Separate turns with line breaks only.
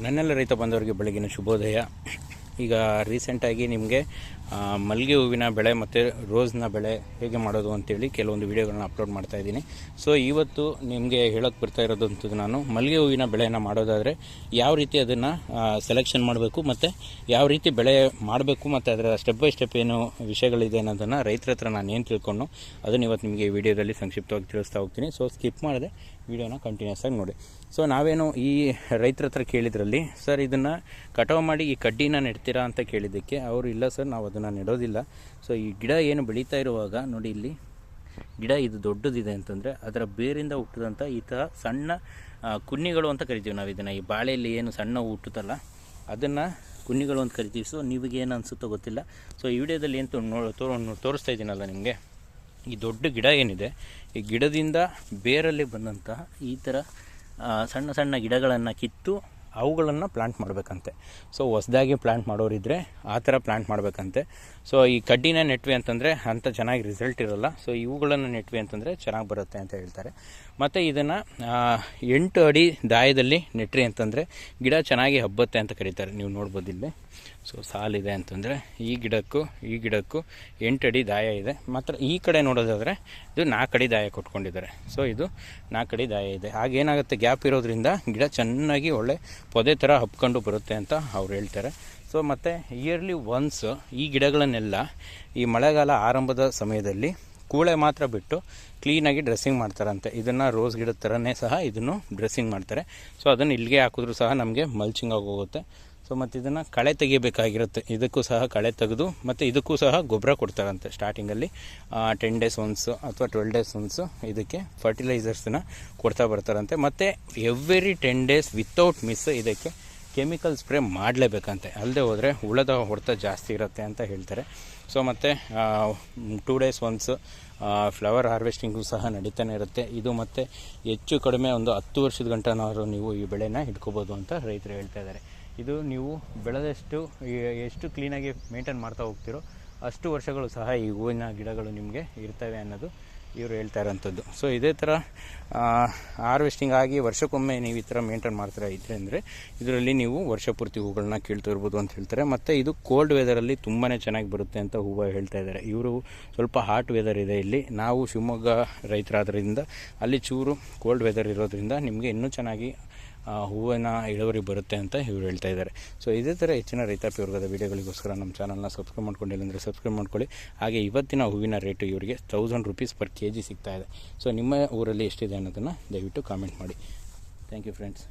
ನನ್ನೆಲ್ಲ ರೈತ ಬಂದವರಿಗೆ ಬೆಳಗಿನ ಶುಭೋದಯ. ಈಗ ರೀಸೆಂಟಾಗಿ ನಿಮಗೆ ಮಲ್ಲಿಗೆ ಹೂವಿನ ಬೆಳೆ ಮತ್ತು ರೋಸ್ನ ಬೆಳೆ ಹೇಗೆ ಮಾಡೋದು ಅಂತೇಳಿ ಕೆಲವೊಂದು ವೀಡಿಯೋಗಳನ್ನ ಅಪ್ಲೋಡ್ ಮಾಡ್ತಾಯಿದ್ದೀನಿ. ಸೊ ಇವತ್ತು ನಿಮಗೆ ಹೇಳೋಕ್ಕೆ ಬರ್ತಾ ಇರೋದಂಥದ್ದು, ನಾನು ಮಲ್ಲಿಗೆ ಹೂವಿನ ಬೆಳೆಯನ್ನು ಮಾಡೋದಾದರೆ ಯಾವ ರೀತಿ ಅದನ್ನು ಸೆಲೆಕ್ಷನ್ ಮಾಡಬೇಕು ಮತ್ತು ಯಾವ ರೀತಿ ಬೆಳೆ ಮಾಡಬೇಕು ಮತ್ತು ಅದರ ಸ್ಟೆಪ್ ಬೈ ಸ್ಟೆಪ್ ಏನು ವಿಷಯಗಳಿದೆ ಅನ್ನೋದನ್ನು ರೈತರ ಹತ್ರ ನಾನು ಏನು ತಿಳ್ಕೊಂಡು ಅದನ್ನು ಇವತ್ತು ನಿಮಗೆ ಈ ವಿಡಿಯೋದಲ್ಲಿ ಸಂಕ್ಷಿಪ್ತವಾಗಿ ತಿಳಿಸ್ತಾ ಹೋಗ್ತೀನಿ. ಸೊ ಸ್ಕಿಪ್ ಮಾಡದೆ ವಿಡಿಯೋನ ಕಂಟಿನ್ಯೂಸ್ ಆಗಿ ನೋಡಿ. ಸೊ ನಾವೇನು ಈ ರೈತರ ಹತ್ರ ಕೇಳಿದ್ರಲ್ಲಿ, ಸರ್ ಇದನ್ನು ಕಟಾವು ಮಾಡಿ ಈ ಕಡ್ಡಿನ ನೆಡ್ತೀರಾ ಅಂತ ಕೇಳಿದ್ದಕ್ಕೆ ಅವರು ಇಲ್ಲ ಸರ್, ನಾವು ಅದನ್ನು ನೆಡೋದಿಲ್ಲ. ಸೊ ಈ ಗಿಡ ಏನು ಬೆಳೀತಾ ಇರುವಾಗ ನೋಡಿ, ಇಲ್ಲಿ ಗಿಡ ಇದು ದೊಡ್ಡದಿದೆ ಅಂತಂದರೆ ಅದರ ಬೇರಿಂದ ಹುಟ್ಟಿದಂಥ ಈ ಥರ ಸಣ್ಣ ಕುನ್ನಿಗಳು ಅಂತ ಕರಿತೀವಿ ನಾವು ಇದನ್ನು. ಈ ಬಾಳೆಯಲ್ಲಿ ಏನು ಸಣ್ಣ ಹುಟ್ಟುತ್ತಲ್ಲ ಅದನ್ನು ಕುನ್ನಿಗಳು ಅಂತ ಕರಿತೀವಿ. ಸೊ ನಿಮಗೇನು ಅನಿಸುತ್ತೋ ಗೊತ್ತಿಲ್ಲ. ಸೊ ಈ ವಿಡಿಯೋದಲ್ಲಿ ಏನು ತೋರಿಸ್ತಾ ಇದ್ದೀನಲ್ಲ ನಿಮಗೆ, ಈ ದೊಡ್ಡ ಗಿಡ ಏನಿದೆ, ಈ ಗಿಡದಿಂದ ಬೇರಲ್ಲಿ ಬಂದಂತಹ ಈ ಥರ ಸಣ್ಣ ಸಣ್ಣ ಗಿಡಗಳನ್ನು ಕಿತ್ತು ಅವುಗಳನ್ನು ಪ್ಲಾಂಟ್ ಮಾಡಬೇಕಂತೆ. ಸೊ ಹೊಸದಾಗಿ ಪ್ಲಾಂಟ್ ಮಾಡೋರಿದ್ದರೆ ಆ ಥರ ಪ್ಲಾಂಟ್ ಮಾಡಬೇಕಂತೆ. ಸೊ ಈ ಕಡ್ಡಿನ ನೆಟ್ವಿ ಅಂತಂದರೆ ಅಂಥ ಚೆನ್ನಾಗಿ ರಿಸಲ್ಟ್ ಇರೋಲ್ಲ. ಸೊ ಇವುಗಳನ್ನು ನೆಟ್ವಿ ಅಂತಂದರೆ ಚೆನ್ನಾಗಿ ಬರುತ್ತೆ ಅಂತ ಹೇಳ್ತಾರೆ. ಮತ್ತು ಇದನ್ನು 8 ಅಡಿ ದಾಯದಲ್ಲಿ ನೆಟ್ರಿ ಅಂತಂದರೆ ಗಿಡ ಚೆನ್ನಾಗಿ ಹಬ್ಬತ್ತೆ ಅಂತ ಕರೀತಾರೆ. ನೀವು ನೋಡ್ಬೋದು ಇಲ್ಲಿ. ಸೊ ಸಾಲಿದೆ ಅಂತಂದರೆ ಈ ಗಿಡಕ್ಕೂ 8 ಅಡಿ ದಾಯ ಇದೆ. ಮಾತ್ರ ಈ ಕಡೆ ನೋಡೋದಾದರೆ ಇದು 4 ಅಡಿ ದಾಯ ಕೊಟ್ಕೊಂಡಿದ್ದಾರೆ. ಸೊ ಇದು 4 ಅಡಿ ದಾಯ ಇದೆ. ಹಾಗೇನಾಗುತ್ತೆ, ಗ್ಯಾಪ್ ಇರೋದ್ರಿಂದ ಗಿಡ ಚೆನ್ನಾಗಿ ಒಳ್ಳೆ ಪೊದೆ ಥರ ಹಬ್ಕೊಂಡು ಬರುತ್ತೆ ಅಂತ ಅವ್ರು ಹೇಳ್ತಾರೆ. ಸೊ ಮತ್ತು ಇಯರ್ಲಿ ಒನ್ಸ್ ಈ ಗಿಡಗಳನ್ನೆಲ್ಲ ಈ ಮಳೆಗಾಲ ಆರಂಭದ ಸಮಯದಲ್ಲಿ ಕೂಳೆ ಮಾತ್ರ ಬಿಟ್ಟು ಕ್ಲೀನಾಗಿ ಡ್ರೆಸ್ಸಿಂಗ್ ಮಾಡ್ತಾರಂತೆ. ಇದನ್ನು ರೋಸ್ ಗಿಡದ ಥರನೇ ಸಹ ಇದನ್ನು ಡ್ರೆಸ್ಸಿಂಗ್ ಮಾಡ್ತಾರೆ. ಸೊ ಅದನ್ನು ಇಲ್ಲಿಗೆ ಹಾಕಿದ್ರೂ ಸಹ ನಮಗೆ ಮಲ್ಚಿಂಗ್ ಆಗಿ ಹೋಗುತ್ತೆ. ಸೊ ಮತ್ತು ಇದನ್ನು ಕಳೆ ತೆಗಿಬೇಕಾಗಿರುತ್ತೆ. ಇದಕ್ಕೂ ಸಹ ಕಳೆ ತೆಗೆದು ಮತ್ತು ಇದಕ್ಕೂ ಸಹ ಗೊಬ್ಬರ ಕೊಡ್ತಾರಂತೆ. ಸ್ಟಾರ್ಟಿಂಗಲ್ಲಿ 10 ಡೇಸ್ ಒನ್ಸು ಅಥವಾ 12 ಡೇಸ್ ಒನ್ಸು ಇದಕ್ಕೆ ಫರ್ಟಿಲೈಸರ್ಸನ್ನ ಕೊಡ್ತಾ ಬರ್ತಾರಂತೆ. ಮತ್ತು ಎವ್ರಿ 10 ಡೇಸ್ ವಿತೌಟ್ ಮಿಸ್ ಇದಕ್ಕೆ ಕೆಮಿಕಲ್ ಸ್ಪ್ರೇ ಮಾಡಲೇಬೇಕಂತೆ. ಅಲ್ಲದೆ ಹೋದರೆ ಹುಳದ ಹೊಡೆತ ಜಾಸ್ತಿ ಇರುತ್ತೆ ಅಂತ ಹೇಳ್ತಾರೆ. ಸೊ ಮತ್ತು 2 ಡೇಸ್ ಒನ್ಸ್ ಫ್ಲವರ್ ಹಾರ್ವೆಸ್ಟಿಂಗು ಸಹ ನಡೀತಾನೆ ಇರುತ್ತೆ. ಇದು ಮತ್ತು ಹೆಚ್ಚು ಕಡಿಮೆ ಒಂದು 10 ವರ್ಷದ ಗಂಟನಾದರೂ ನೀವು ಈ ಬೆಳೆನ ಇಟ್ಕೋಬೋದು ಅಂತ ರೈತರು ಹೇಳ್ತಾ ಇದ್ದಾರೆ. ಇದು ನೀವು ಬೆಳೆದಷ್ಟು ಎಷ್ಟು ಕ್ಲೀನಾಗಿ ಮೇಂಟೈನ್ ಮಾಡ್ತಾ ಹೋಗ್ತಿರೋ ಅಷ್ಟು ವರ್ಷಗಳು ಸಹ ಈ ಹೂವಿನ ಗಿಡಗಳು ನಿಮಗೆ ಇರ್ತವೆ ಅನ್ನೋದು ಇವರು ಹೇಳ್ತಾ ಇರೋಂಥದ್ದು. ಸೊ ಇದೇ ಥರ ಹಾರ್ವೆಸ್ಟಿಂಗ್ ಆಗಿ ವರ್ಷಕ್ಕೊಮ್ಮೆ ನೀವು ಈ ಥರ ಮೇಂಟೈನ್ ಮಾಡ್ತಾ ಇದ್ದರೆ ಅಂದರೆ ಇದರಲ್ಲಿ ನೀವು ವರ್ಷ ಪೂರ್ತಿ ಹೂಗಳನ್ನ ಕೇಳ್ತಾ ಇರ್ಬೋದು ಅಂತ ಹೇಳ್ತಾರೆ. ಮತ್ತು ಇದು ಕೋಲ್ಡ್ ವೆದರಲ್ಲಿ ತುಂಬಾ ಚೆನ್ನಾಗಿ ಬರುತ್ತೆ ಅಂತ ಹೂವು ಹೇಳ್ತಾ ಇದ್ದಾರೆ. ಇವರು ಸ್ವಲ್ಪ ಹಾಟ್ ವೆದರ್ ಇದೆ ಇಲ್ಲಿ. ನಾವು ಶಿವಮೊಗ್ಗ ರೈತರಾದ್ರಿಂದ ಅಲ್ಲಿ ಚೂರು ಕೋಲ್ಡ್ ವೆದರ್ ಇರೋದ್ರಿಂದ ನಿಮಗೆ ಇನ್ನೂ ಚೆನ್ನಾಗಿ ಹೂವಿನ ಇಳುವರಿ ಬರುತ್ತೆ ಅಂತ ಇವರು ಹೇಳ್ತಾ ಇದ್ದಾರೆ. ಸೊ ಇದೇ ಥರ ಹೆಚ್ಚಿನ ರೈತಾಪಿ ವರ್ಗದ ವೀಡಿಯೋಗಳಿಗೋಸ್ಕರ ನಮ್ಮ ಚಾನಲ್ನ ಸಬ್ಸ್ಕ್ರೈಬ್ ಮಾಡ್ಕೊಂಡಿಲ್ಲ ಅಂದರೆ ಸಬ್ಸ್ಕ್ರೈಬ್ ಮಾಡ್ಕೊಳ್ಳಿ. ಹಾಗೆ ಇವತ್ತಿನ ಹೂವಿನ ರೇಟು ಇವರಿಗೆ 1000 ರೂಪೀಸ್ ಪರ್ kg ಸಿಗ್ತಾ ಇದೆ. ಸೊ ನಿಮ್ಮ ಊರಲ್ಲಿ ಎಷ್ಟಿದೆ ಅನ್ನೋದನ್ನು ದಯವಿಟ್ಟು ಕಾಮೆಂಟ್ ಮಾಡಿ. Thank you friends.